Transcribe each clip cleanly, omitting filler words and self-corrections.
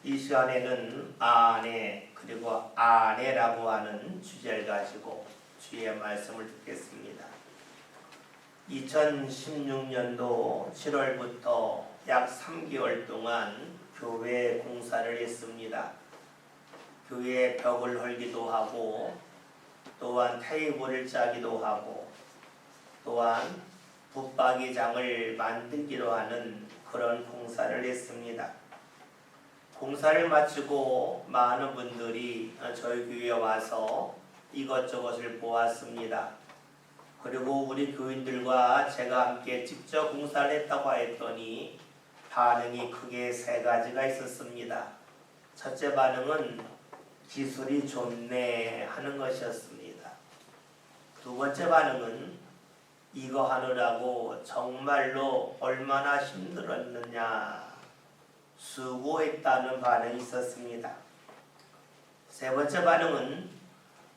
이 시간에는 아내 그리고 아내라고 하는 주제를 가지고 주의 말씀을 듣겠습니다. 2016년도 7월부터 약 3개월 동안 교회 공사를 했습니다. 교회 벽을 헐기도 하고 또한 테이블을 짜기도 하고 또한 붙박이장을 만들기로 하는 그런 공사를 했습니다. 공사를 마치고 많은 분들이 저희 교회에 와서 이것저것을 보았습니다. 그리고 우리 교인들과 제가 함께 직접 공사를 했다고 했더니 반응이 크게 세 가지가 있었습니다. 첫째 반응은 기술이 좋네 하는 것이었습니다. 두 번째 반응은 이거 하느라고 정말로 얼마나 힘들었느냐, 수고했다는 반응이 있었습니다. 세 번째 반응은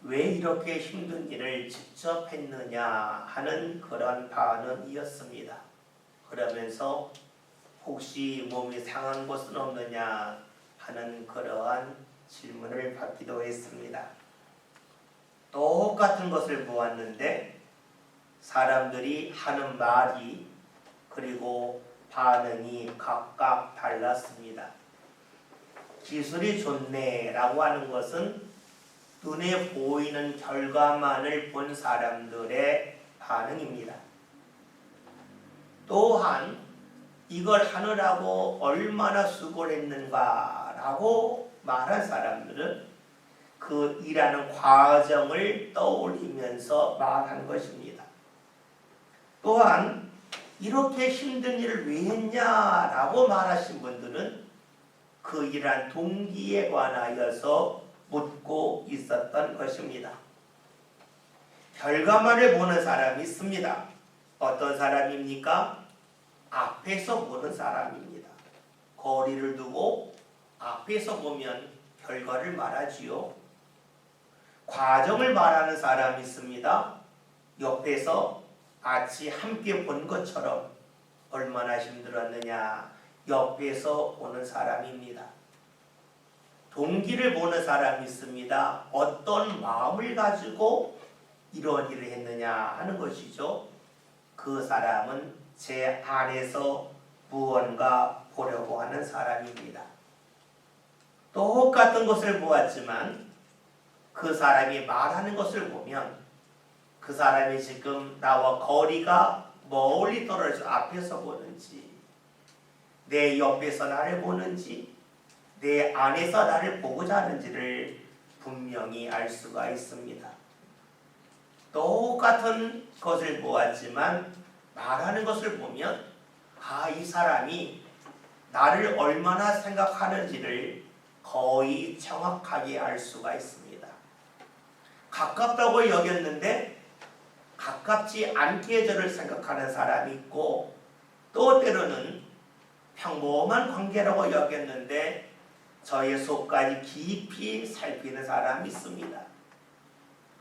왜 이렇게 힘든 일을 직접 했느냐 하는 그런 반응이었습니다. 그러면서 혹시 몸이 상한 곳은 없느냐 하는 그러한 질문을 받기도 했습니다. 똑같은 것을 보았는데 사람들이 하는 말이 그리고 반응이 각각 달랐습니다. 기술이 좋네 라고 하는 것은 눈에 보이는 결과만을 본 사람들의 반응입니다. 또한 이걸 하느라고 얼마나 수고를 했는가 라고 말한 사람들은 그 일하는 과정을 떠올리면서 말한 것입니다. 또한 이렇게 힘든 일을 왜 했냐라고 말하신 분들은 그 일한 동기에 관하여서 묻고 있었던 것입니다. 결과만을 보는 사람이 있습니다. 어떤 사람입니까? 앞에서 보는 사람입니다. 거리를 두고 앞에서 보면 결과를 말하지요. 과정을 말하는 사람이 있습니다. 옆에서 같이 함께 본 것처럼 얼마나 힘들었느냐 옆에서 보는 사람입니다. 동기를 보는 사람이 있습니다. 어떤 마음을 가지고 이런 일을 했느냐 하는 것이죠. 그 사람은 제 안에서 무언가 보려고 하는 사람입니다. 똑같은 것을 보았지만 그 사람이 말하는 것을 보면 그 사람이 지금 나와 거리가 멀리 떨어져 앞에서 보는지 내 옆에서 나를 보는지 내 안에서 나를 보고자 하는지를 분명히 알 수가 있습니다. 똑같은 것을 보았지만 말하는 것을 보면 이 사람이 나를 얼마나 생각하는지를 거의 정확하게 알 수가 있습니다. 가깝다고 여겼는데 가깝지 않게 저를 생각하는 사람이 있고 또 때로는 평범한 관계라고 여겼는데 저의 속까지 깊이 살피는 사람이 있습니다.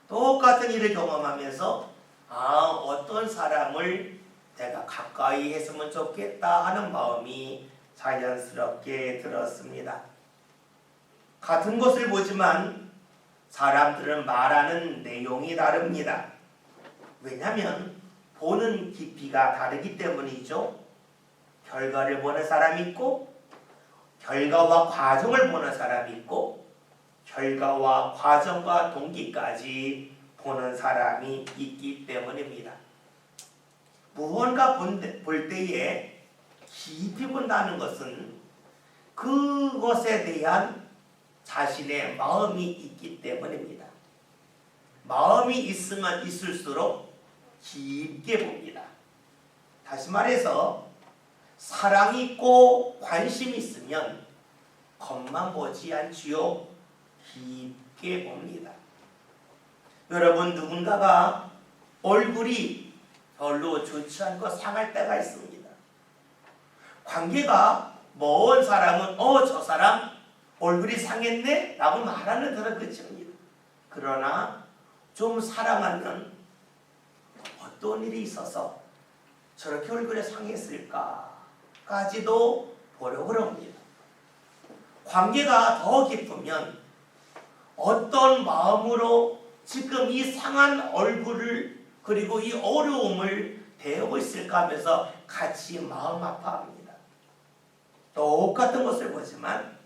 똑같은 일을 경험하면서 어떤 사람을 내가 가까이 했으면 좋겠다 하는 마음이 자연스럽게 들었습니다. 같은 것을 보지만 사람들은 말하는 내용이 다릅니다. 왜냐하면 보는 깊이가 다르기 때문이죠. 결과를 보는 사람이 있고 결과와 과정을 보는 사람이 있고 결과와 과정과 동기까지 보는 사람이 있기 때문입니다. 무언가 볼 때에 깊이 본다는 것은 그것에 대한 자신의 마음이 있기 때문입니다. 마음이 있으면 있을수록 깊게 봅니다. 다시 말해서 사랑이 있고 관심이 있으면 겉만 보지 않지요. 깊게 봅니다. 여러분 누군가가 얼굴이 별로 좋지 않고 상할 때가 있습니다. 관계가 먼 사람은 저 사람 얼굴이 상했네? 라고 말하는 사람 끝입니다. 그러나 좀 사랑하면 어떤 일이 있어서 저렇게 얼굴에 상했을까까지도 보려고 합니다. 관계가 더 깊으면 어떤 마음으로 지금 이 상한 얼굴을 그리고 이 어려움을 대하고 있을까 하면서 같이 마음 아파합니다. 똑같은 것을 보지만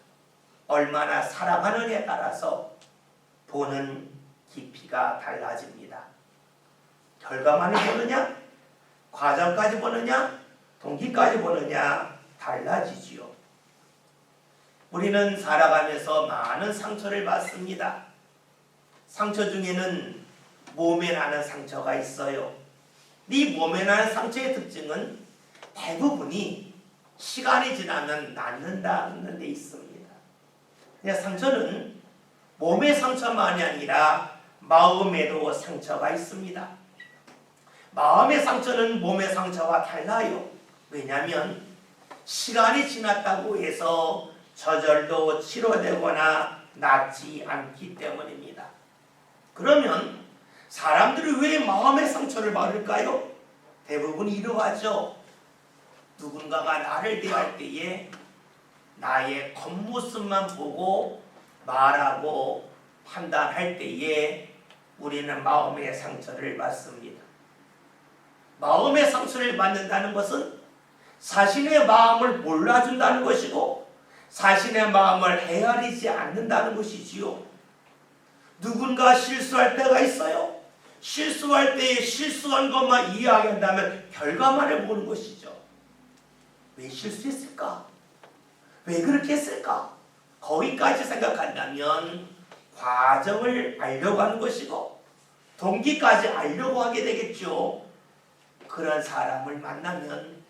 얼마나 사랑하느냐에 따라서 보는 깊이가 달라집니다. 결과만을 보느냐, 과정까지 보느냐, 동기까지 보느냐 달라지지요. 우리는 살아가면서 많은 상처를 받습니다. 상처 중에는 몸에 나는 상처가 있어요. 이 몸에 나는 상처의 특징은 대부분이 시간이 지나면 낫는다는 데 있습니다. 그냥 상처는 몸의 상처만이 아니라 마음에도 상처가 있습니다. 마음의 상처는 몸의 상처와 달라요. 왜냐하면 시간이 지났다고 해서 저절로 치료되거나 낫지 않기 때문입니다. 그러면 사람들이 왜 마음의 상처를 받을까요? 대부분 이러하죠. 누군가가 나를 대할 때에 나의 겉모습만 보고 말하고 판단할 때에 우리는 마음의 상처를 받습니다. 마음의 상처를 받는다는 것은 자신의 마음을 몰라준다는 것이고 자신의 마음을 헤아리지 않는다는 것이지요. 누군가 실수할 때가 있어요. 실수할 때에 실수한 것만 이야기한다면 결과만을 보는 것이죠. 왜 실수했을까? 왜 그렇게 했을까? 거기까지 생각한다면 과정을 알려고 하는 것이고 동기까지 알려고 하게 되겠죠. 그런 사람을 만나면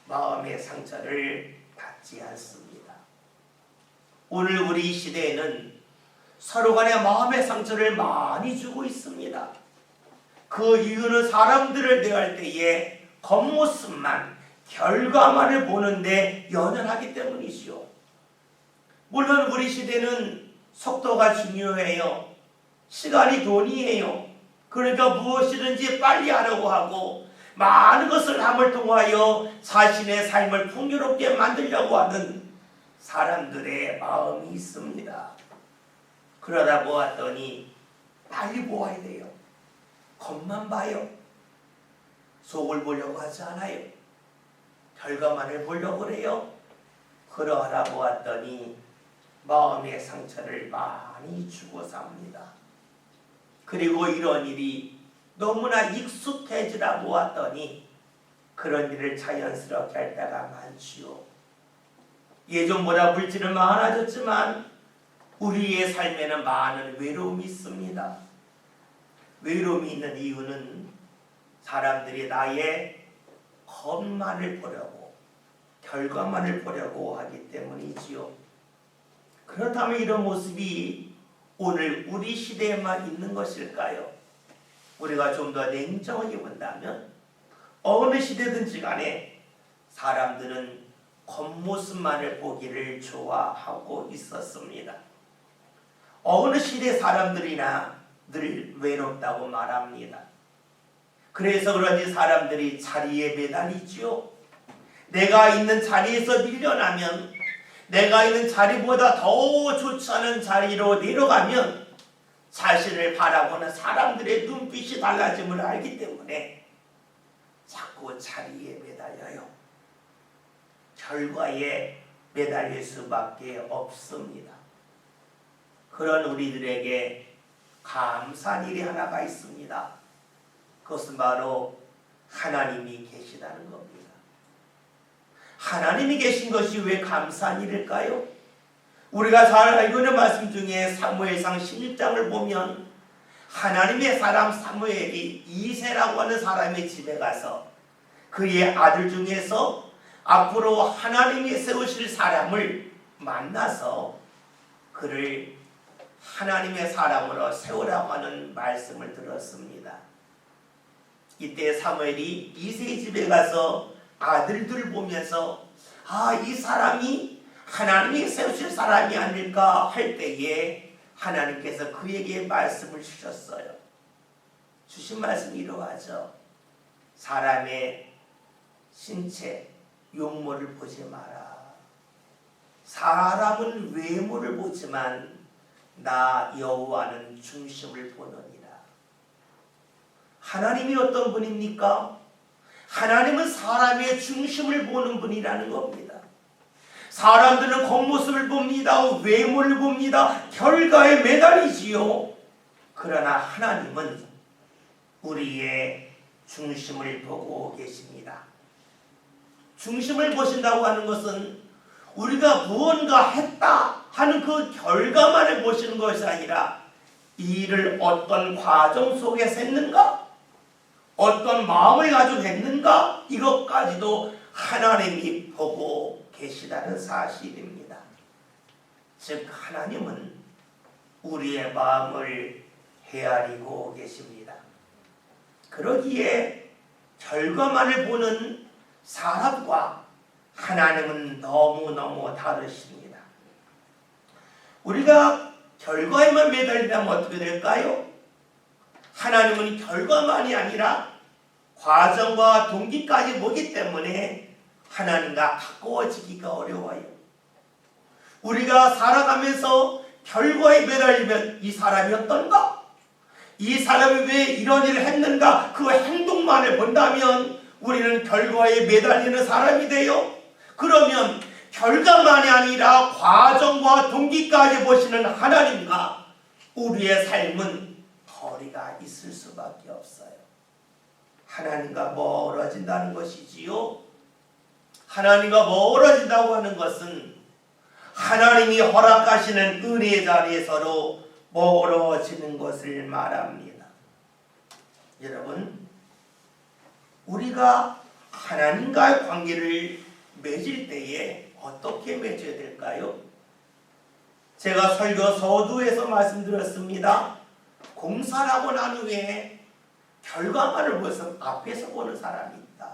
마음의 상처를 받지 않습니다. 오늘 우리 시대에는 서로 간에 마음의 상처를 많이 주고 있습니다. 그 이유는 사람들을 대할 때에 겉모습만, 결과만을 보는데 연연하기 때문이지요. 물론 우리 시대는 속도가 중요해요. 시간이 돈이에요. 그러니까 무엇이든지 빨리 하려고 하고 많은 것을 함을 통하여 자신의 삶을 풍요롭게 만들려고 하는 사람들의 마음이 있습니다. 그러다 보았더니 빨리 보아야 돼요. 겉만 봐요. 속을 보려고 하지 않아요. 결과만을 보려고 그래요. 그러하다 보았더니 마음의 상처를 많이 주고 삽니다. 그리고 이런 일이 너무나 익숙해지다 보았더니 그런 일을 자연스럽게 할 때가 많지요. 예전보다 물질은 많아졌지만 우리의 삶에는 많은 외로움이 있습니다. 외로움이 있는 이유는 사람들이 나의 겉만을 보려고 결과만을 보려고 하기 때문이지요. 그렇다면 이런 모습이 오늘 우리 시대에만 있는 것일까요? 우리가 좀 더 냉정하게 본다면 어느 시대든지 간에 사람들은 겉모습만을 보기를 좋아하고 있었습니다. 어느 시대 사람들이나 늘 외롭다고 말합니다. 그래서 그런지 사람들이 자리에 매달리지요. 내가 있는 자리에서 밀려나면 내가 있는 자리보다 더 좋지 않은 자리로 내려가면 자신을 바라보는 사람들의 눈빛이 달라짐을 알기 때문에 자꾸 자리에 매달려요. 결과에 매달릴 수밖에 없습니다. 그런 우리들에게 감사한 일이 하나가 있습니다. 그것은 바로 하나님이 계시다는 겁니다. 하나님이 계신 것이 왜 감사한 일일까요? 우리가 잘 알고 있는 말씀 중에 사무엘상 16장을 보면 하나님의 사람 사무엘이 이새라고 하는 사람의 집에 가서 그의 아들 중에서 앞으로 하나님이 세우실 사람을 만나서 그를 하나님의 사람으로 세우라고 하는 말씀을 들었습니다. 이때 사무엘이 이새의 집에 가서 아들들을 보면서 이 사람이 하나님이 세우실 사람이 아닐까 할 때에 하나님께서 그에게 말씀을 주셨어요. 주신 말씀이 이러하죠. 사람의 신체, 용모를 보지 마라. 사람은 외모를 보지만 나 여호와는 중심을 보느니라. 하나님이 어떤 분입니까? 하나님은 사람의 중심을 보는 분이라는 겁니다. 사람들은 겉모습을 봅니다. 외모를 봅니다. 결과에 매달리지요. 그러나 하나님은 우리의 중심을 보고 계십니다. 중심을 보신다고 하는 것은 우리가 무언가 했다 하는 그 결과만을 보시는 것이 아니라 이 일을 어떤 과정 속에서 했는가? 어떤 마음을 가지고 했는가? 이것까지도 하나님이 보고 계시다는 사실입니다. 즉 하나님은 우리의 마음을 헤아리고 계십니다. 그러기에 결과만을 보는 사람과 하나님은 너무너무 다르십니다. 우리가 결과에만 매달리면 어떻게 될까요? 하나님은 결과만이 아니라 과정과 동기까지 보기 때문에 하나님과 가까워지기가 어려워요. 우리가 살아가면서 결과에 매달리면 이 사람이 어떤가? 이 사람이 왜 이런 일을 했는가? 그 행동만을 본다면 우리는 결과에 매달리는 사람이 돼요. 그러면 결과만이 아니라 과정과 동기까지 보시는 하나님과 우리의 삶은 거리가 있을 수밖에 없어요. 하나님과 멀어진다는 것이지요. 하나님과 멀어진다고 하는 것은 하나님이 허락하시는 은혜의 자리에서로 멀어지는 것을 말합니다. 여러분, 우리가 하나님과의 관계를 맺을 때에 어떻게 맺어야 될까요? 제가 설교 서두에서 말씀드렸습니다. 공사를 하고 난 후에 결과만을 보면서 앞에서 보는 사람이 있다.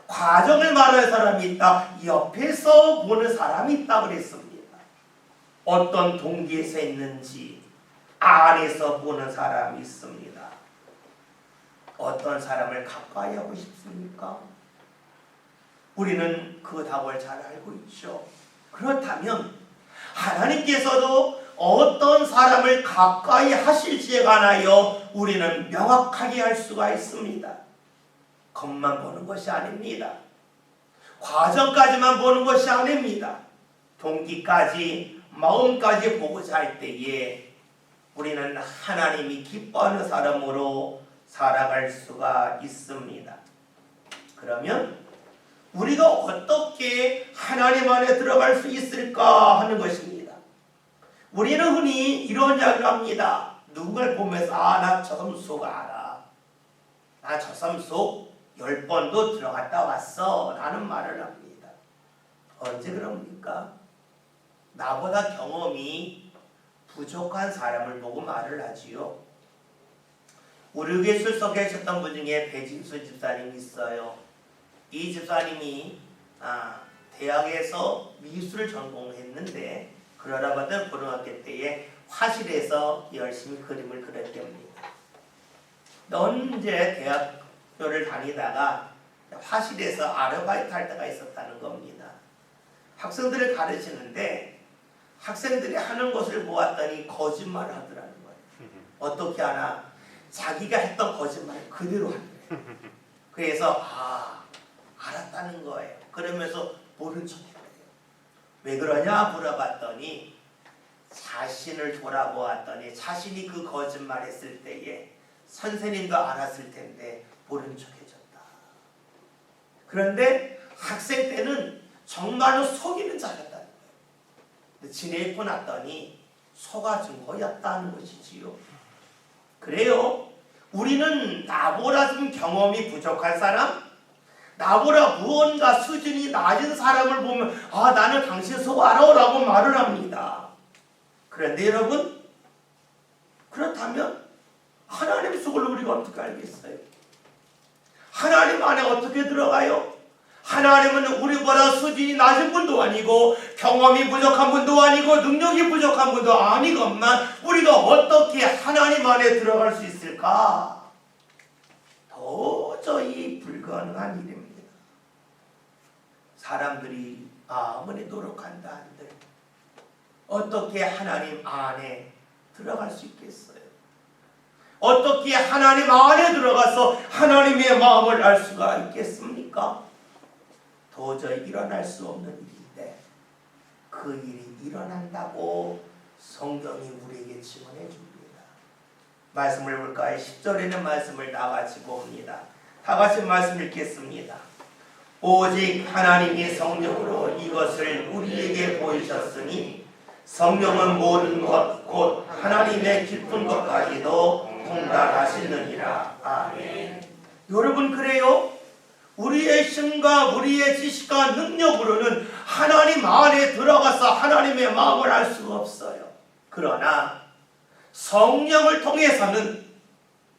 과정을 말하는 사람이 있다. 옆에서 보는 사람이 있다 그랬습니다. 어떤 동기에서 있는지 안에서 보는 사람이 있습니다. 어떤 사람을 가까이 하고 싶습니까? 우리는 그 답을 잘 알고 있죠. 그렇다면 하나님께서도 어떤 사람을 가까이 하실지에 관하여 우리는 명확하게 할 수가 있습니다. 겉만 보는 것이 아닙니다. 과정까지만 보는 것이 아닙니다. 동기까지, 마음까지 보고자 할 때에 우리는 하나님이 기뻐하는 사람으로 살아갈 수가 있습니다. 그러면 우리가 어떻게 하나님 안에 들어갈 수 있을까 하는 것입니다. 우리는 흔히 이런 이야기를 합니다. 누군가를 보면서 나 저 섬 속 알아. 나 저 섬 속 10번도 들어갔다 왔어 라는 말을 합니다. 언제 그럽니까? 나보다 경험이 부족한 사람을 보고 말을 하지요. 우리 교회 출석해 계셨던 분 중에 배진수 집사님이 있어요. 이 집사님이 대학에서 미술을 전공했는데 그러다 보니 고등학교 때에 화실에서 열심히 그림을 그렸답니다. 언제 대학교를 다니다가 화실에서 아르바이트 할 때가 있었다는 겁니다. 학생들을 가르치는데 학생들이 하는 것을 보았더니 거짓말을 하더라는 거예요. 어떻게 하나? 자기가 했던 거짓말을 그대로 하는 거예요. 그래서 알았다는 거예요. 그러면서 모른 척했대요. 왜 그러냐 물어봤더니 자신을 돌아보았더니 자신이 그 거짓말했을 때에 선생님도 알았을 텐데 모른 척해줬다. 그런데 학생 때는 정말로 속이는 자였다는 거예요. 근데 지내고 났더니 속아준 거였다는 것이지요. 그래요. 우리는 나보다 좀 경험이 부족한 사람, 나보다 무언가 수준이 낮은 사람을 보면 나는 당신 속 알아 라고 말을 합니다. 그런데 여러분, 그렇다면 하나님 속을 우리가 어떻게 알겠어요? 하나님 안에 어떻게 들어가요? 하나님은 우리보다 수준이 낮은 분도 아니고 경험이 부족한 분도 아니고 능력이 부족한 분도 아니건만 우리가 어떻게 하나님 안에 들어갈 수 있을까? 도저히 불가능한 일입니다. 사람들이 아무리 노력한다 한들 어떻게 하나님 안에 들어갈 수 있겠어요? 어떻게 하나님 안에 들어가서 하나님의 마음을 알 수가 있겠습니까? 도저히 일어날 수 없는 일인데 그 일이 일어난다고 성경이 우리에게 증언해 줍니다. 말씀을 볼까요? 10절에는 말씀을 다 같이 봅니다. 다 같이 말씀 읽겠습니다. 오직 하나님이 성령으로 이것을 우리에게 보이셨으니 성령은 모든 것 곧 하나님의 깊은 것까지도 통달하시느니라. 아멘. 여러분, 그래요? 우리의 힘과 우리의 지식과 능력으로는 하나님 안에 들어가서 하나님의 마음을 알 수가 없어요. 그러나 성령을 통해서는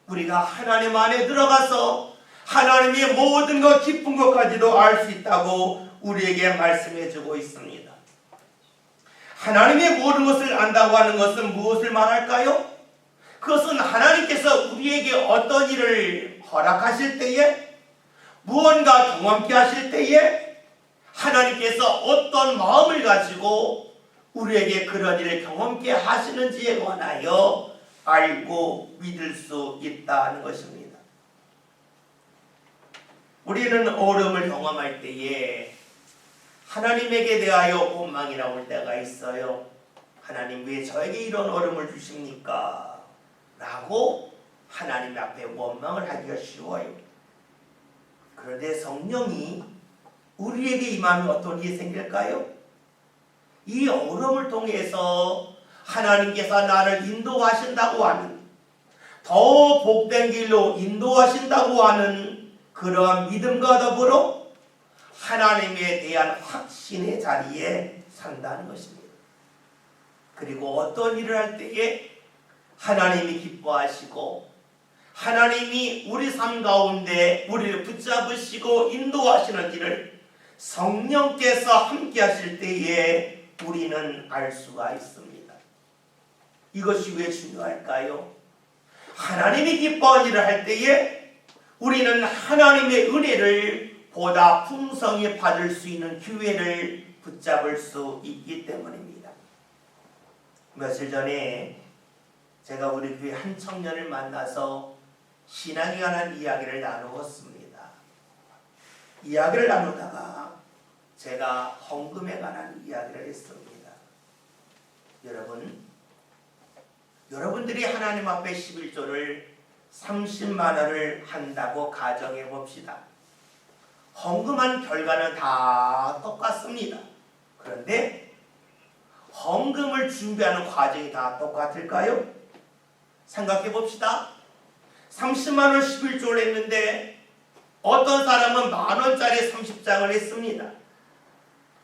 우리가 하나님 안에 들어가서 하나님의 모든 것 깊은 것까지도 알 수 있다고 우리에게 말씀해 주고 있습니다. 하나님의 모든 것을 안다고 하는 것은 무엇을 말할까요? 그것은 하나님께서 우리에게 어떤 일을 허락하실 때에, 무언가 경험케 하실 때에 하나님께서 어떤 마음을 가지고 우리에게 그런 일을 경험케 하시는지에 관하여 알고 믿을 수 있다는 것입니다. 우리는 어려움을 경험할 때에 하나님에게 대하여 원망이 나올 때가 있어요. 하나님, 왜 저에게 이런 어려움을 주십니까? 라고 하나님 앞에 원망을 하기가 쉬워요. 그런데 성령이 우리에게 임하면 어떤 일이 생길까요? 이 어려움을 통해서 하나님께서 나를 인도하신다고 하는, 더 복된 길로 인도하신다고 하는 그러한 믿음과 더불어 하나님에 대한 확신의 자리에 산다는 것입니다. 그리고 어떤 일을 할 때에 하나님이 기뻐하시고 하나님이 우리 삶 가운데 우리를 붙잡으시고 인도하시는 일을 성령께서 함께 하실 때에 우리는 알 수가 있습니다. 이것이 왜 중요할까요? 하나님이 기뻐하는 일을 할 때에 우리는 하나님의 은혜를 보다 풍성히 받을 수 있는 기회를 붙잡을 수 있기 때문입니다. 며칠 전에 제가 우리 교회 한 청년을 만나서 신앙에 관한 이야기를 나누었습니다. 이야기를 나누다가 제가 헌금에 관한 이야기를 했습니다. 여러분들이 하나님 앞에 11조를 30만 원을 한다고 가정해 봅시다. 헌금한 결과는 다 똑같습니다. 그런데 헌금을 준비하는 과정이 다 똑같을까요? 생각해 봅시다. 30만 원 11조를 했는데 어떤 사람은 만원짜리 30장을 했습니다.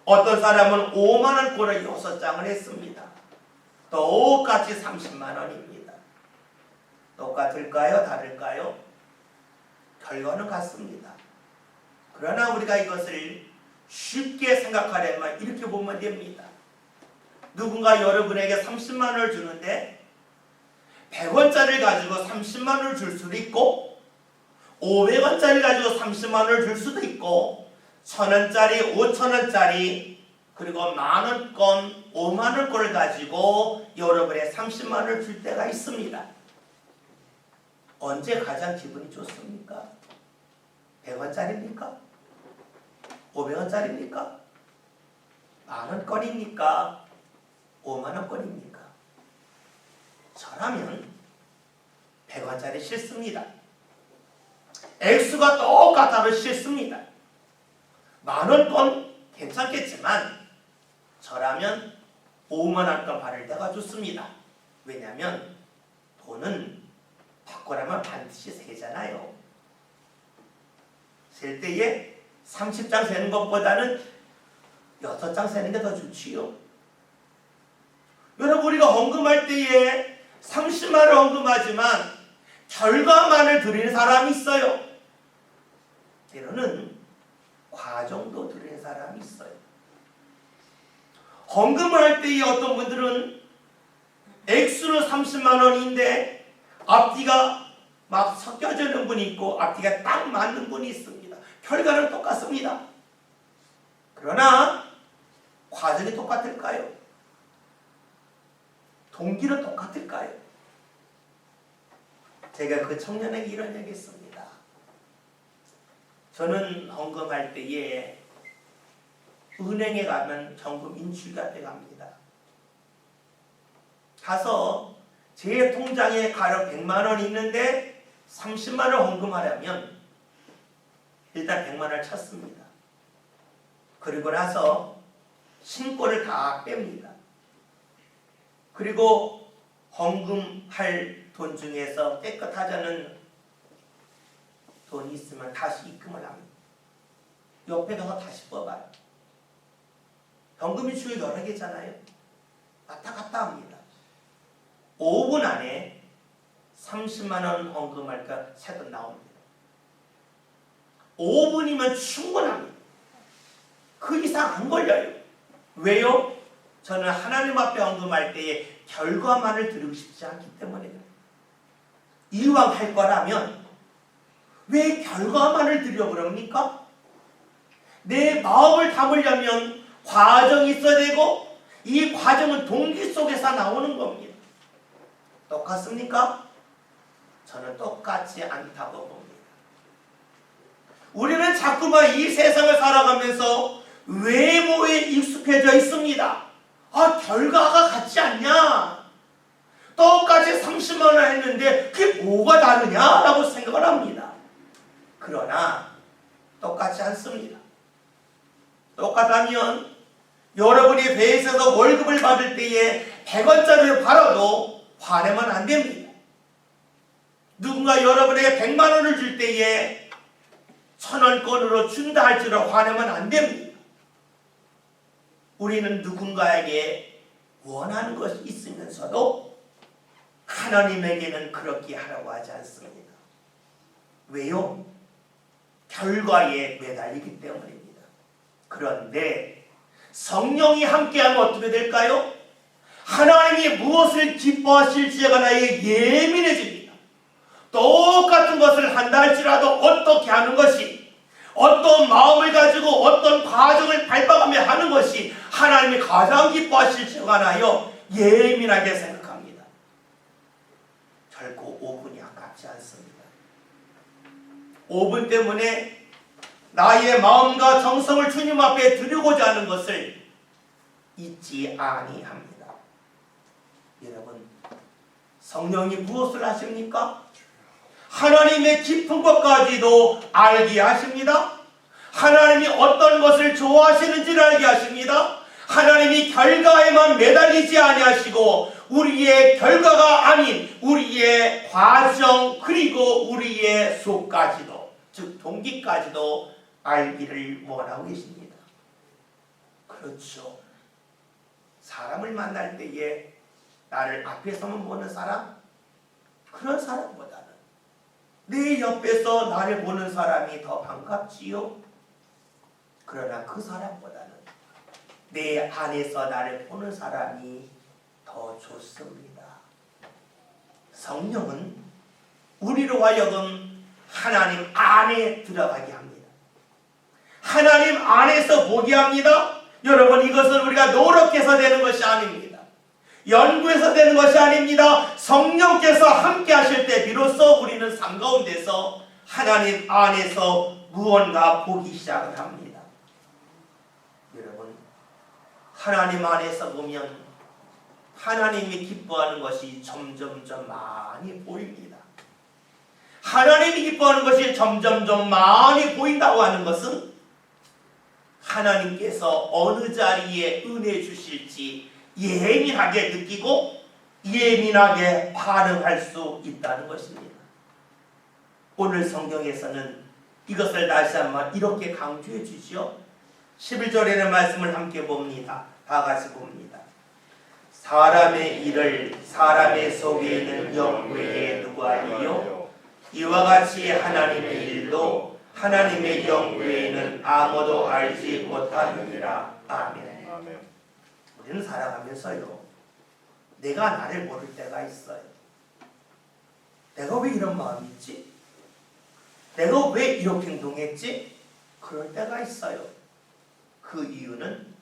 어떤 사람은 5만원권을 6장을 했습니다. 똑같이 30만 원입니다. 똑같을까요? 다를까요? 결과는 같습니다. 그러나 우리가 이것을 쉽게 생각하려면 이렇게 보면 됩니다. 누군가 여러분에게 30만 원을 주는데 100원짜리를 가지고 30만 원을 줄 수도 있고 500원짜리를 가지고 30만 원을 줄 수도 있고 1000원짜리, 5000원짜리 그리고 만원권, 5만원권을 가지고 여러분의 30만 원을 줄 때가 있습니다. 언제 가장 기분이 좋습니까? 100원짜리입니까? 500원짜리입니까? 만원권입니까? 5만원권입니까? 저라면 100원짜리 싫습니다. 액수가 똑같아도 싫습니다. 만원권 괜찮겠지만 저라면 5만원권 받을 때가 좋습니다. 왜냐하면 돈은 바꾸라면 반드시 세잖아요. 셀 때에 30장 세는 것보다는 6장 세는 게 더 좋지요. 여러분, 우리가 헌금할 때에 30만 원 헌금하지만 결과만을 드리는 사람이 있어요. 때로는 과정도 드리는 사람이 있어요. 헌금을 할 때에 어떤 분들은 액수는 30만 원인데 앞뒤가 막 섞여지는 분이 있고 앞뒤가 딱 맞는 분이 있습니다. 결과는 똑같습니다. 그러나 과정이 똑같을까요? 동기는 똑같을까요? 제가 그 청년에게 이런 얘기 했습니다. 저는 헌금할 때에 은행에 가면 현금 인출가 갑니다. 가서 제 통장에 가로 100만 원 있는데 30만 원 헌금하려면 일단 100만 원을 찾습니다. 그리고 나서 신고를 다 뺍니다. 그리고 헌금할 돈 중에서 깨끗하지 않은 돈이 있으면 다시 입금을 합니다. 옆에 가서 다시 뽑아요. 현금 인출이 여러 개잖아요. 왔다 갔다 합니다. 5분 안에 30만 원 헌금할까 새 돈 나옵니다. 5분이면 충분합니다. 그 이상 안 걸려요. 왜요? 저는 하나님 앞에 헌금할 때에 결과만을 드리고 싶지 않기 때문에 그래요. 이왕 할 거라면 왜 결과만을 드려 그럽니까? 내 마음을 담으려면 과정이 있어야 되고 이 과정은 동기 속에서 나오는 겁니다. 똑같습니까? 저는 똑같지 않다고 봅니다. 우리는 자꾸만 이 세상을 살아가면서 외모에 익숙해져 있습니다. 아, 결과가 같지 않냐? 똑같이 30만 원 했는데 그게 뭐가 다르냐라고 생각을 합니다. 그러나 똑같지 않습니다. 똑같다면 여러분이 회사에서 월급을 받을 때에 100원짜리를 팔아도 화내면 안 됩니다. 누군가 여러분에게 100만 원을 줄 때에 1000원권으로 준다 할지라도 화내면 안 됩니다. 우리는 누군가에게 원하는 것이 있으면서도 하나님에게는 그렇게 하라고 하지 않습니다. 왜요? 결과에 매달리기 때문입니다. 그런데 성령이 함께하면 어떻게 될까요? 하나님이 무엇을 기뻐하실지에 관하여 예민해집니다. 똑같은 것을 한다 할지라도 어떻게 하는 것이, 어떤 마음을 가지고 어떤 과정을 밟아가며 하는 것이 하나님이 가장 기뻐하실지에 관하여 예민하게 생각합니다. 결코 5분이 아깝지 않습니다. 5분 때문에 나의 마음과 정성을 주님 앞에 드리고자 하는 것을 잊지 아니합니다. 여러분, 성령이 무엇을 하십니까? 하나님의 깊은 것까지도 알게 하십니다. 하나님이 어떤 것을 좋아하시는지를 알게 하십니다. 하나님이 결과에만 매달리지 아니하시고 우리의 결과가 아닌 우리의 과정 그리고 우리의 속까지도, 즉 동기까지도 알기를 원하고 계십니다. 그렇죠. 사람을 만날 때에 나를 앞에서만 보는 사람, 그런 사람보다는 내 옆에서 나를 보는 사람이 더 반갑지요. 그러나 그 사람보다는 내 안에서 나를 보는 사람이 더 좋습니다. 성령은 우리로 하여금 하나님 안에 들어가게 합니다. 하나님 안에서 보게 합니다. 여러분, 이것은 우리가 노력해서 되는 것이 아닙니다. 연구해서 되는 것이 아닙니다. 성령께서 함께 하실 때 비로소 우리는 삶 가운데서 하나님 안에서 무언가 보기 시작을 합니다. 여러분, 하나님 안에서 보면 하나님이 기뻐하는 것이 점점점 많이 보입니다. 하나님이 기뻐하는 것이 점점점 많이 보인다고 하는 것은 하나님께서 어느 자리에 은혜 주실지 예민하게 느끼고 예민하게 반응할 수 있다는 것입니다. 오늘 성경에서는 이것을 다시 한번 이렇게 강조해 주시오. 11절에는 말씀을 함께 봅니다. 다 같이 봅니다. 사람의 일을 사람의 속에 있는 영 외에 누가 알리요? 이와 같이 하나님의 일도 하나님의 영 외에는 아무도 알지 못하느니라. 아멘. 아멘. 우리는 살아가면서요, 내가 나를 모를 때가 있어요. 내가 왜 이런 마음이 있지? 내가 왜 이렇게 행동했지? 그럴 때가 있어요. 그 이유는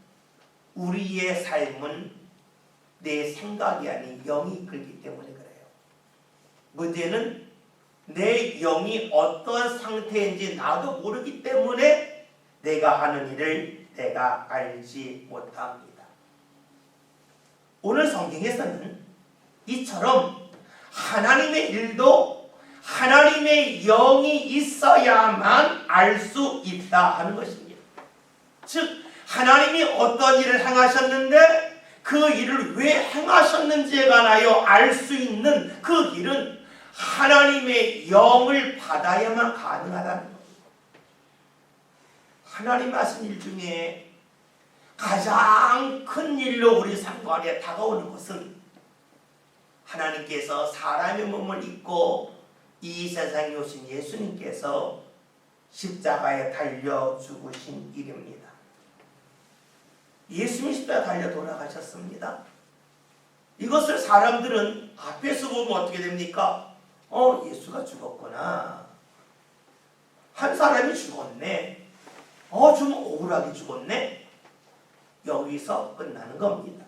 우리의 삶은 내 생각이 아닌 영이 이끌기 때문에 그래요. 문제는 내 영이 어떠한 상태인지 나도 모르기 때문에 내가 하는 일을 내가 알지 못합니다. 오늘 성경에서는 이처럼 하나님의 일도 하나님의 영이 있어야만 알 수 있다 하는 것입니다. 즉 하나님이 어떤 일을 행하셨는데 그 일을 왜 행하셨는지에 관하여 알 수 있는 그 길은 하나님의 영을 받아야만 가능하다는 겁니다. 하나님 하신 일 중에 가장 큰 일로 우리 삶 안에 다가오는 것은 하나님께서 사람의 몸을 입고 이 세상에 오신 예수님께서 십자가에 달려 죽으신 일입니다. 예수님이 십자가에 달려 돌아가셨습니다. 이것을 사람들은 앞에서 보면 어떻게 됩니까? 예수가 죽었구나. 한 사람이 죽었네. 좀 억울하게 죽었네. 여기서 끝나는 겁니다.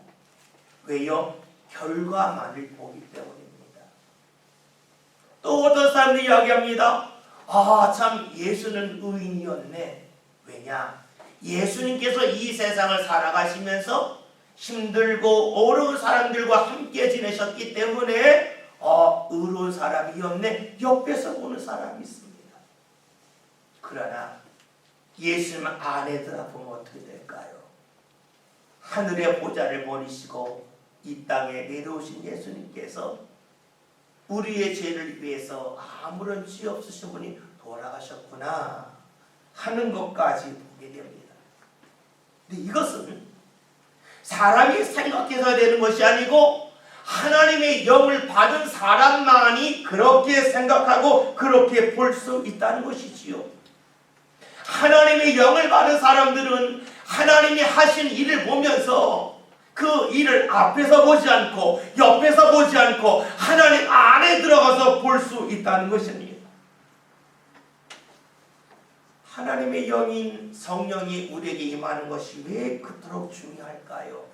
왜요? 결과만을 보기 때문입니다. 또 어떤 사람들이 이야기합니다. 참 예수는 의인이었네. 왜냐? 예수님께서 이 세상을 살아가시면서 힘들고 어려운 사람들과 함께 지내셨기 때문에 의로운 사람이었네. 옆에서 보는 사람이 있습니다. 그러나 예수님 안에 들어보면 어떻게 될까요? 하늘의 보좌를 버리시고 이 땅에 내려오신 예수님께서 우리의 죄를 위해서 아무런 죄 없으신 분이 돌아가셨구나 하는 것까지 보게 됩니다. 근데 이것은 사람이 생각해서 되는 것이 아니고 하나님의 영을 받은 사람만이 그렇게 생각하고 그렇게 볼 수 있다는 것이지요. 하나님의 영을 받은 사람들은 하나님이 하신 일을 보면서 그 일을 앞에서 보지 않고 옆에서 보지 않고 하나님 안에 들어가서 볼 수 있다는 것입니다. 하나님의 영인 성령이 우리에게 임하는 것이 왜 그토록 중요할까요?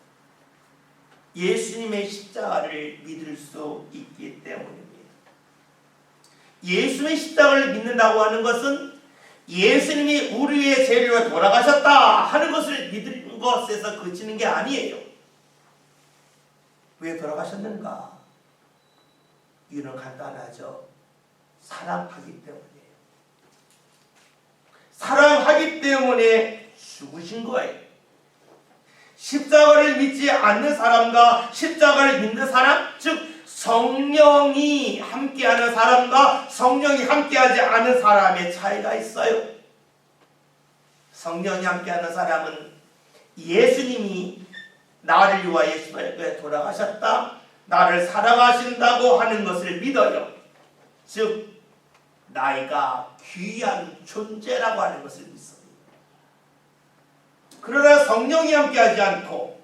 예수님의 십자가를 믿을 수 있기 때문입니다. 예수님의 십자가를 믿는다고 하는 것은 예수님이 우리의 죄를 위해 돌아가셨다 하는 것을 믿는 것에서 그치는 게 아니에요. 왜 돌아가셨는가? 이유는 간단하죠. 사랑하기 때문이에요. 사랑하기 때문에 죽으신 거예요. 십자가를 믿지 않는 사람과 십자가를 믿는 사람, 즉 성령이 함께하는 사람과 성령이 함께하지 않은 사람의 차이가 있어요. 성령이 함께하는 사람은 예수님이 나를 위하여 십자가에 돌아가셨다, 나를 사랑하신다고 하는 것을 믿어요. 즉 나이가 귀한 존재라고 하는 것을 믿습니다. 그러나 성령이 함께하지 않고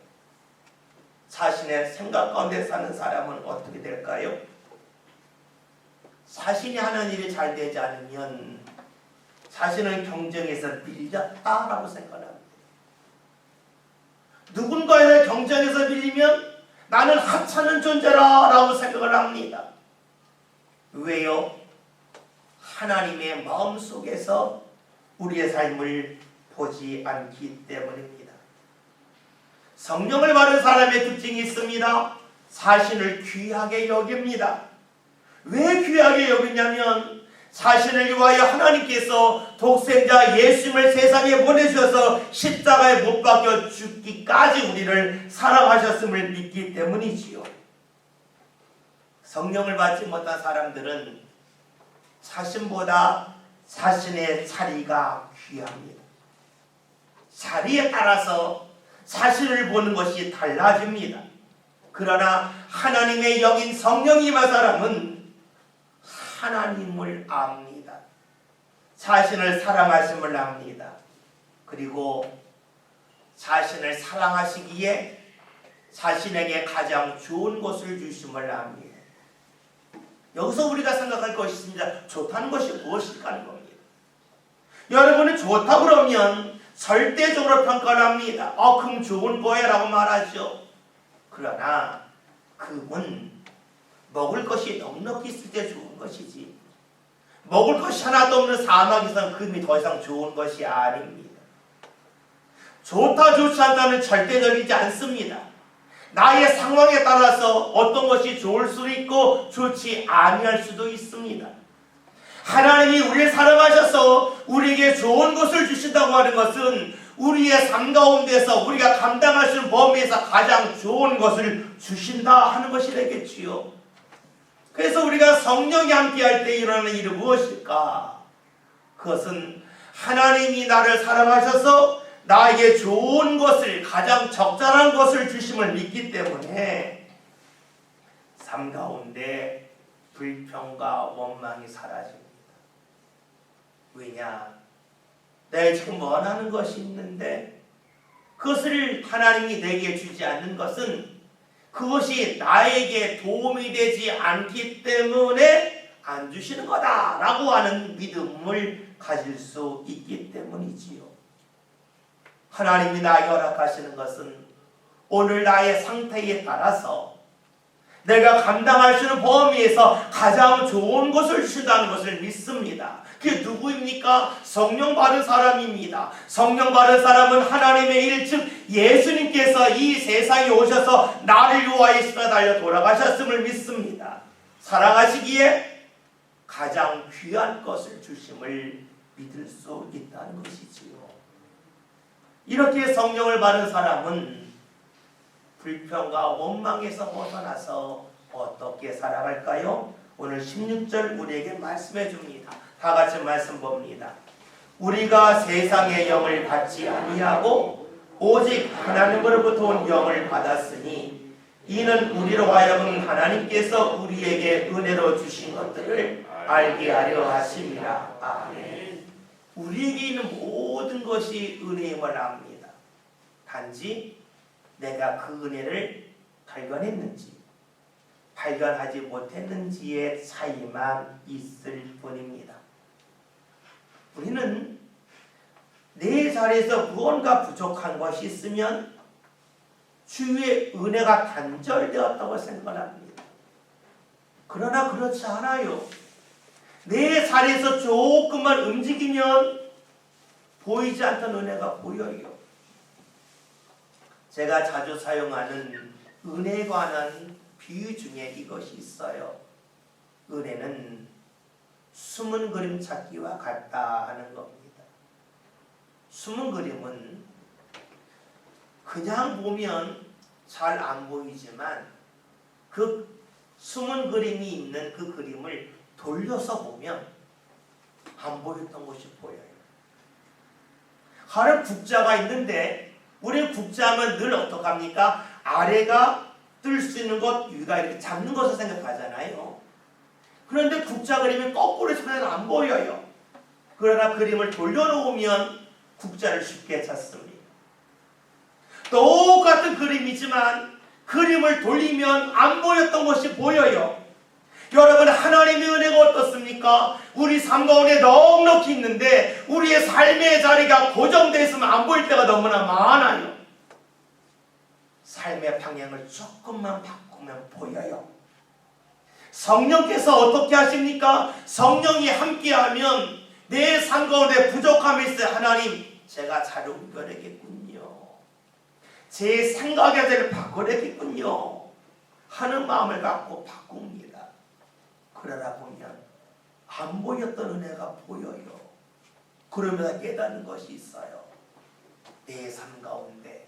자신의 생각 가운데 사는 사람은 어떻게 될까요? 자신이 하는 일이 잘 되지 않으면 자신은 경쟁에서 밀렸다라고 생각합니다. 누군가의 경쟁에서 밀리면 나는 하찮은 존재라고 생각을 합니다. 왜요? 하나님의 마음속에서 우리의 삶을 보지 않기 때문입니다. 성령을 받은 사람의 특징이 있습니다. 자신을 귀하게 여깁니다. 왜 귀하게 여기냐면 자신을 위하여 하나님께서 독생자 예수님을 세상에 보내주셔서 십자가에 못 박혀 죽기까지 우리를 사랑하셨음을 믿기 때문이지요. 성령을 받지 못한 사람들은 자신보다 자신의 자리가 귀합니다. 자리에 따라서 자신을 보는 것이 달라집니다. 그러나 하나님의 영인 성령이 임한 사람은 하나님을 압니다. 자신을 사랑하심을 압니다. 그리고 자신을 사랑하시기에 자신에게 가장 좋은 것을 주심을 압니다. 여기서 우리가 생각할 것이 있습니다. 좋다는 것이 무엇일까 하는 겁니다. 여러분은 좋다 그러면 절대적으로 평가를 합니다. 금 좋은 거야 라고 말하죠. 그러나 금은 먹을 것이 넉넉히 있을 때 좋은 것이지, 먹을 것이 하나도 없는 사막에서는 금이 더 이상 좋은 것이 아닙니다. 좋다 좋지 않다는 절대적이지 않습니다. 나의 상황에 따라서 어떤 것이 좋을 수도 있고 좋지 아니할 수도 있습니다. 하나님이 우리를 사랑하셔서 우리에게 좋은 것을 주신다고 하는 것은 우리의 삶 가운데서 우리가 감당할 수 있는 범위에서 가장 좋은 것을 주신다 하는 것이 되겠지요. 그래서 우리가 성령이 함께할 때 일어나는 일이 무엇일까? 그것은 하나님이 나를 사랑하셔서 나에게 좋은 것을, 가장 적절한 것을 주심을 믿기 때문에 삶 가운데 불평과 원망이 사라집니다. 왜냐? 내가 지금 원하는 것이 있는데 그것을 하나님이 내게 주지 않는 것은 그것이 나에게 도움이 되지 않기 때문에 안 주시는 거다라고 하는 믿음을 가질 수 있기 때문이지요. 하나님이 나에게 허락하시는 것은 오늘 나의 상태에 따라서 내가 감당할 수 있는 범위에서 가장 좋은 것을 주신다는 것을 믿습니다. 그게 누구입니까? 성령 받은 사람입니다. 성령 받은 사람은 하나님의 일, 즉 예수님께서 이 세상에 오셔서 나를 위하여 십자가에 달려 돌아가셨음을 믿습니다. 살아가시기에 가장 귀한 것을 주심을 믿을 수 있다는 것이지요. 이렇게 성령을 받은 사람은 불평과 원망에서 벗어나서 어떻게 살아갈까요? 오늘 16절 우리에게 말씀해 줍니다. 다 같이 말씀 봅니다. 우리가 세상의 영을 받지 아니하고 오직 하나님으로부터 온 영을 받았으니 이는 우리로 하여금 하나님께서 우리에게 은혜로 주신 것들을 알게 하려 하심이라. 아멘. 우리에게 있는 모든 것이 은혜임을 압니다. 단지 내가 그 은혜를 발견했는지 발견하지 못했는지의 차이만 있을 뿐입니다. 우리는 내 자리에서 무언가 부족한 것이 있으면 주의 은혜가 단절되었다고 생각합니다. 그러나 그렇지 않아요. 내 자리에서 조금만 움직이면 보이지 않던 은혜가 보여요. 제가 자주 사용하는 은혜에 관한 비유 중에 이것이 있어요. 은혜는 숨은 그림 찾기와 같다 하는 겁니다. 숨은 그림은 그냥 보면 잘 안 보이지만 그 숨은 그림이 있는 그 그림을 돌려서 보면 안 보였던 것이 보여요. 하늘 국자가 있는데 우리 국자면 늘 어떡합니까? 아래가 뜰 수 있는 것, 위가 이렇게 잡는 것을 생각하잖아요. 그런데 국자 그림이 거꾸로 있으면 안 보여요. 그러나 그림을 돌려놓으면 국자를 쉽게 찾습니다. 똑같은 그림이지만 그림을 돌리면 안 보였던 것이 보여요. 여러분, 하나님의 은혜가 어떻습니까? 우리 삶 가운데 넉넉히 있는데 우리의 삶의 자리가 고정되어 있으면 안 보일 때가 너무나 많아요. 삶의 방향을 조금만 바꾸면 보여요. 성령께서 어떻게 하십니까? 성령이 함께하면 내 삶 가운데 부족함이 있어요. 하나님, 제가 자료 옮겨내겠군요. 제 생각의 자리를 바꿔내겠군요 하는 마음을 갖고 바꿉니다. 그러다 보면 안 보였던 은혜가 보여요. 그러면서 깨닫는 것이 있어요. 내 삶 가운데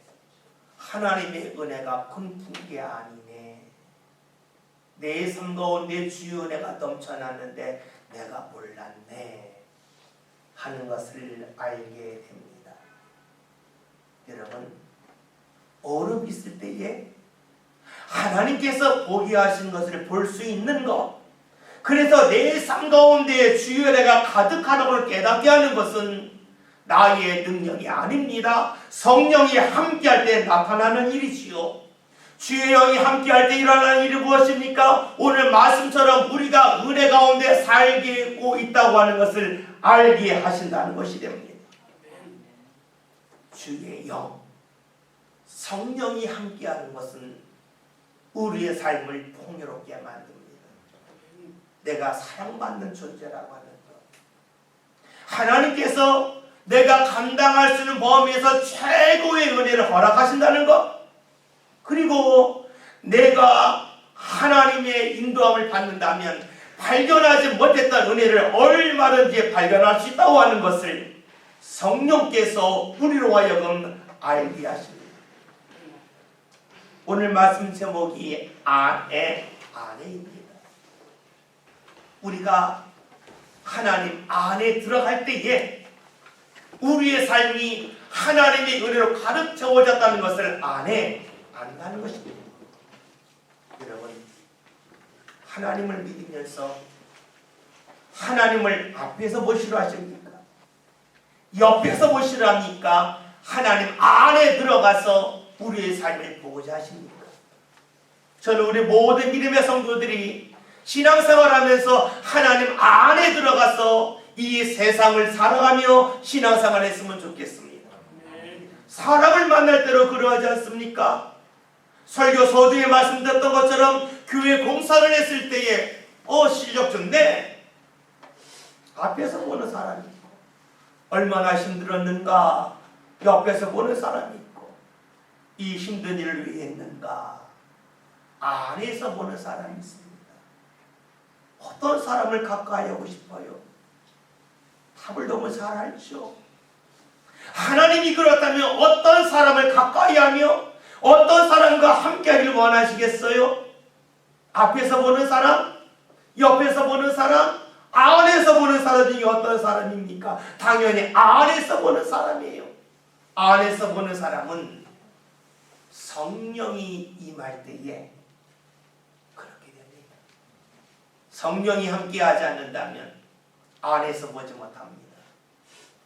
하나님의 은혜가 큰 게 아니네. 내 삶 가운데 주의 은혜가 넘쳐났는데 내가 몰랐네 하는 것을 알게 됩니다. 여러분, 어려움 있을 때에 하나님께서 보게 하신 것을 볼 수 있는 것, 그래서 내 삶 가운데 주의 은혜가 가득하는 것을 깨닫게 하는 것은 나의 능력이 아닙니다. 성령이 함께할 때 나타나는 일이지요. 주의 영이 함께할 때 일어나는 일이 무엇입니까? 오늘 말씀처럼 우리가 은혜 가운데 살고 있다고 하는 것을 알게 하신다는 것이 됩니다. 주의 영, 성령이 함께하는 것은 우리의 삶을 풍요롭게 만듭니다. 내가 사랑받는 존재라고 하는 것, 하나님께서 내가 감당할 수 있는 범위에서 최고의 은혜를 허락하신다는 것, 그리고 내가 하나님의 인도함을 받는다면 발견하지 못했던 은혜를 얼마든지 발견할 수 있다고 하는 것을 성령께서 우리로 하여금 알게 하십니다. 오늘 말씀 제목이 아내입니다. 우리가 하나님 안에 들어갈 때에 우리의 삶이 하나님의 은혜로 가득 채워졌다는 것을 안다는 것입니다. 여러분, 하나님을 믿으면서 하나님을 앞에서 보시려 하십니까? 옆에서 보시려 합니까? 하나님 안에 들어가서 우리의 삶을 보고자 하십니까? 저는 우리 모든 믿음의 성도들이 신앙생활하면서 하나님 안에 들어가서 이 세상을 살아가며 신앙생활을 했으면 좋겠습니다. 사람을 만날 때로 그러하지 않습니까? 설교 서두에 말씀드렸던 것처럼 교회 공사를 했을 때에 실력 좋네. 앞에서 보는 사람이 있고 얼마나 힘들었는가 옆에서 보는 사람이 있고 이 힘든 일을 왜 했는가 안에서 보는 사람이 있습니다. 어떤 사람을 가까이 하고 싶어요? 답을 너무 잘 알죠. 하나님이 그렇다면 어떤 사람을 가까이 하며 어떤 사람과 함께하기를 원하시겠어요? 앞에서 보는 사람? 옆에서 보는 사람? 안에서 보는 사람이 어떤 사람입니까? 당연히 안에서 보는 사람이에요. 안에서 보는 사람은 성령이 임할 때에 그렇게 됩니다. 성령이 함께하지 않는다면 안에서 보지 못합니다.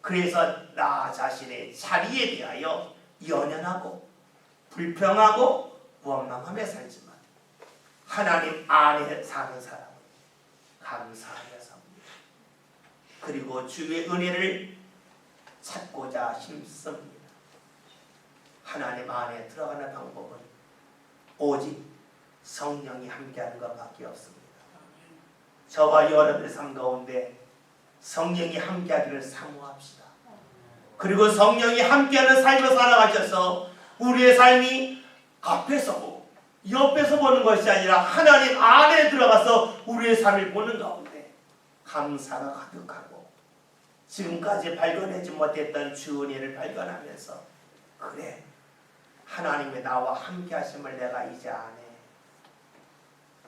그래서 나 자신의 자리에 대하여 연연하고 불평하고 원망하며 살지만 하나님 안에 사는 사람은 감사하며 삽니다. 그리고 주의 은혜를 찾고자 힘씁니다. 하나님 안에 들어가는 방법은 오직 성령이 함께하는 것밖에 없습니다. 저와 여러분의 삶 가운데 성령이 함께하기를 사모합시다. 그리고 성령이 함께하는 삶을 살아가셔서 우리의 삶이 앞에서 보고 옆에서 보는 것이 아니라 하나님 안에 들어가서 우리의 삶을 보는 가운데 감사가 가득하고 지금까지 발견하지 못했던 주 은혜를 발견하면서 그래 하나님의 나와 함께 하심을 내가 이제 아네.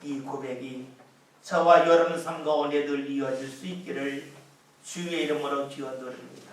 이 고백이 저와 여러분 삶 가운데 늘 이어질 수 있기를 주의 이름으로 기원드립니다.